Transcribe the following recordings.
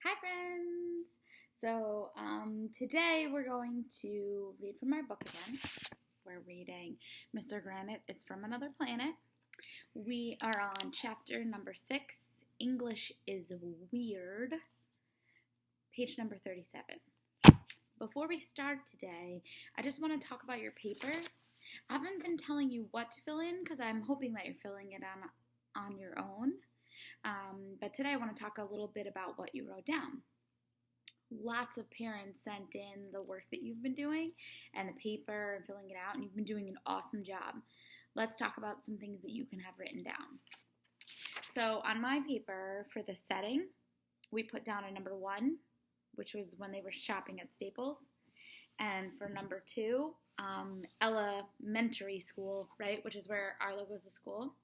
Hi, friends! Today we're going to read from our book again. We're reading Mr. Granite is from Another Planet. We are on chapter number 6, English is Weird, page number 37. Before we start today, I just want to talk about your paper. I haven't been telling you what to fill in because I'm hoping that you're filling it on your own. But today I want to talk a little bit about what you wrote down. Lots of parents sent in the work that you've been doing and the paper and filling it out, and you've been doing an awesome job. Let's talk about some things that you can have written down. So on my paper for the setting, we put down a number 1, which was when they were shopping at Staples. And for number 2, elementary school, right, which is where Arlo goes to school.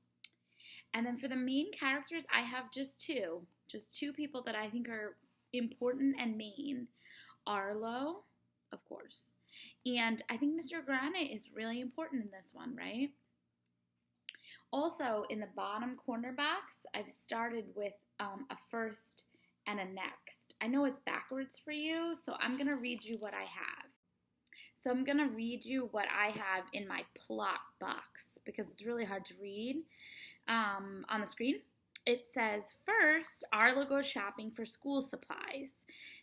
And then for the main characters, I have just two people that I think are important and main. Arlo, of course. And I think Mr. Granite is really important in this one, right? Also, in the bottom corner box, I've started with a first and a next. I know it's backwards for you, so I'm going to read you what I have. So I'm going to read you what I have in my plot box because it's really hard to read on the screen. It says, first, Arlo goes shopping for school supplies.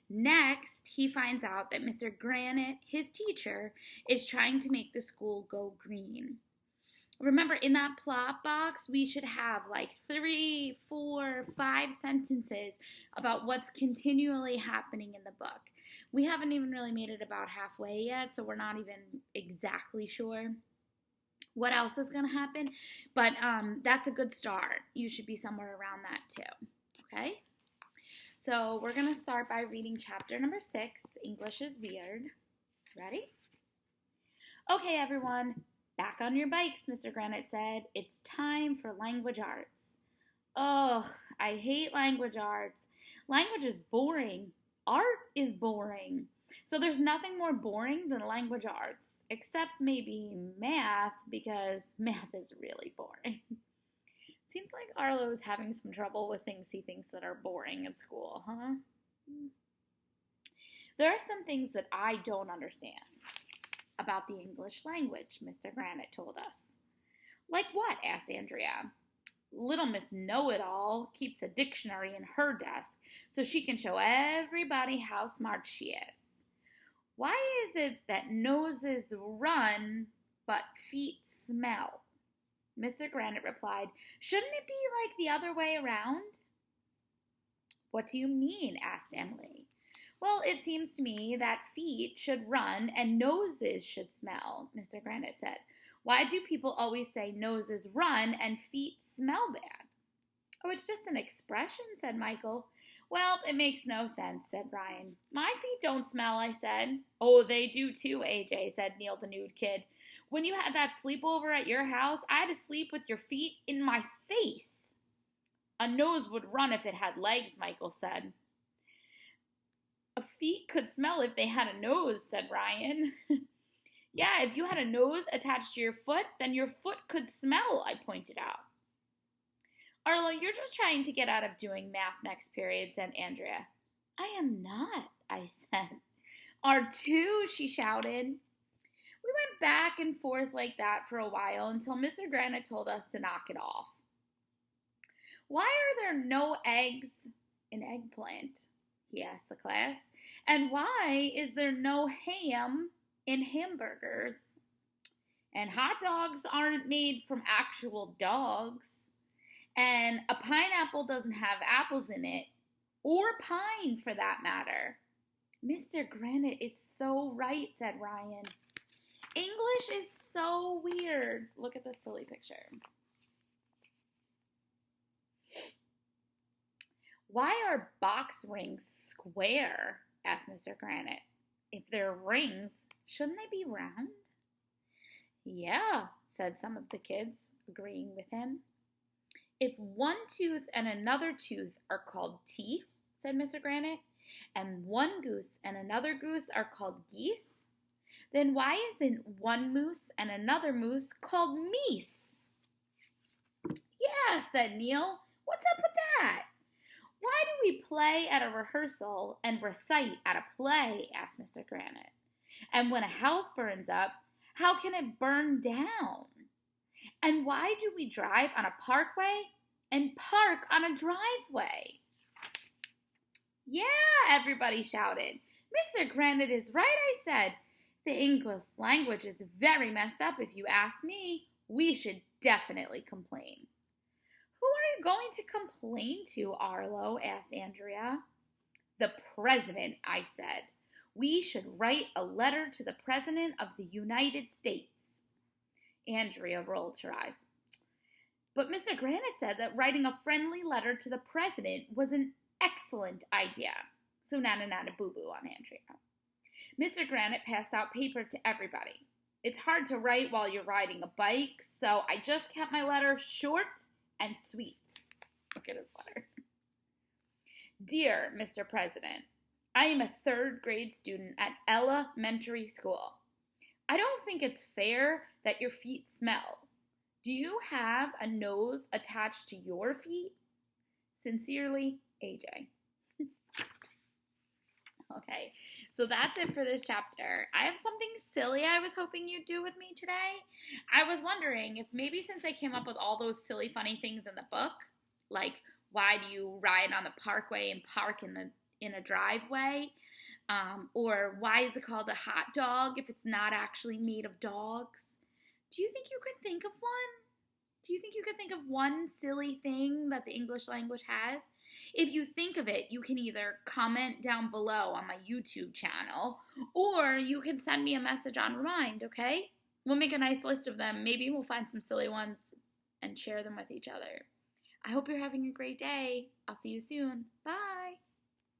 Next, he finds out that Mr. Granite, his teacher, is trying to make the school go green. Remember, in that plot box, we should have like 3, 4, 5 sentences about what's continually happening in the book. We haven't even really made it about halfway yet, so we're not even exactly sure what else is going to happen, but that's a good start. You should be somewhere around that too, okay? So we're going to start by reading chapter number 6, English is Weird. Ready? Okay, everyone, back on your bikes, Mr. Granite said. It's time for language arts. Ugh, I hate language arts. Language is boring. Art is boring. So there's nothing more boring than language arts. Except maybe math, because math is really boring. Seems like Arlo is having some trouble with things he thinks that are boring at school, huh? There are some things that I don't understand about the English language, Mr. Granite told us. Like what? Asked Andrea. Little Miss Know-It-All keeps a dictionary in her desk so she can show everybody how smart she is. Why is it that noses run but feet smell? Mr. Granite replied, shouldn't it be like the other way around? What do you mean? Asked Emily. Well, it seems to me that feet should run and noses should smell, Mr. Granite said. Why do people always say noses run and feet smell bad? Oh, it's just an expression, said Michael. Well, it makes no sense, said Ryan. My feet don't smell, I said. Oh, they do too, AJ, said Neil the nude kid. When you had that sleepover at your house, I had to sleep with your feet in my face. A nose would run if it had legs, Michael said. A feet could smell if they had a nose, said Ryan. Yeah, if you had a nose attached to your foot, then your foot could smell, I pointed out. Arlo, you're just trying to get out of doing math next period, said Andrea. I am not, I said. R2, she shouted. We went back and forth like that for a while until Mr. Granite told us to knock it off. Why are there no eggs in eggplant? He asked the class. And why is there no ham in hamburgers? And hot dogs aren't made from actual dogs. And a pineapple doesn't have apples in it, or pine for that matter. Mr. Granite is so right, said Ryan. English is so weird. Look at this silly picture. Why are box rings square? Asked Mr. Granite. If they're rings, shouldn't they be round? Yeah, said some of the kids, agreeing with him. If one tooth and another tooth are called teeth, said Mr. Granite, and one goose and another goose are called geese, then why isn't one moose and another moose called meese? Yeah, said Neil. What's up with that? Why do we play at a rehearsal and recite at a play? Asked Mr. Granite. And when a house burns up, how can it burn down? And why do we drive on a parkway and park on a driveway? Yeah, everybody shouted. Mr. Granite is right, I said. The English language is very messed up, if you ask me. We should definitely complain. Who are you going to complain to, Arlo? Asked Andrea. The president, I said. We should write a letter to the President of the United States. Andrea rolled her eyes. But Mr. Granite said that writing a friendly letter to the President was an excellent idea. So nana boo-boo on Andrea. Mr. Granite passed out paper to everybody. It's hard to write while you're riding a bike, so I just kept my letter short and sweet. Look at his letter. Dear Mr. President, I am a third grade student at elementary school. I don't think it's fair that your feet smell. Do you have a nose attached to your feet? Sincerely, AJ. Okay, so that's it for this chapter. I have something silly I was hoping you'd do with me today. I was wondering if maybe since I came up with all those silly, funny things in the book, like why do you ride on the parkway and park in a driveway? Or why is it called a hot dog if it's not actually made of dogs? Do you think you could think of one? Do you think you could think of one silly thing that the English language has? If you think of it, you can either comment down below on my YouTube channel, or you can send me a message on Remind, okay? We'll make a nice list of them. Maybe we'll find some silly ones and share them with each other. I hope you're having a great day. I'll see you soon. Bye.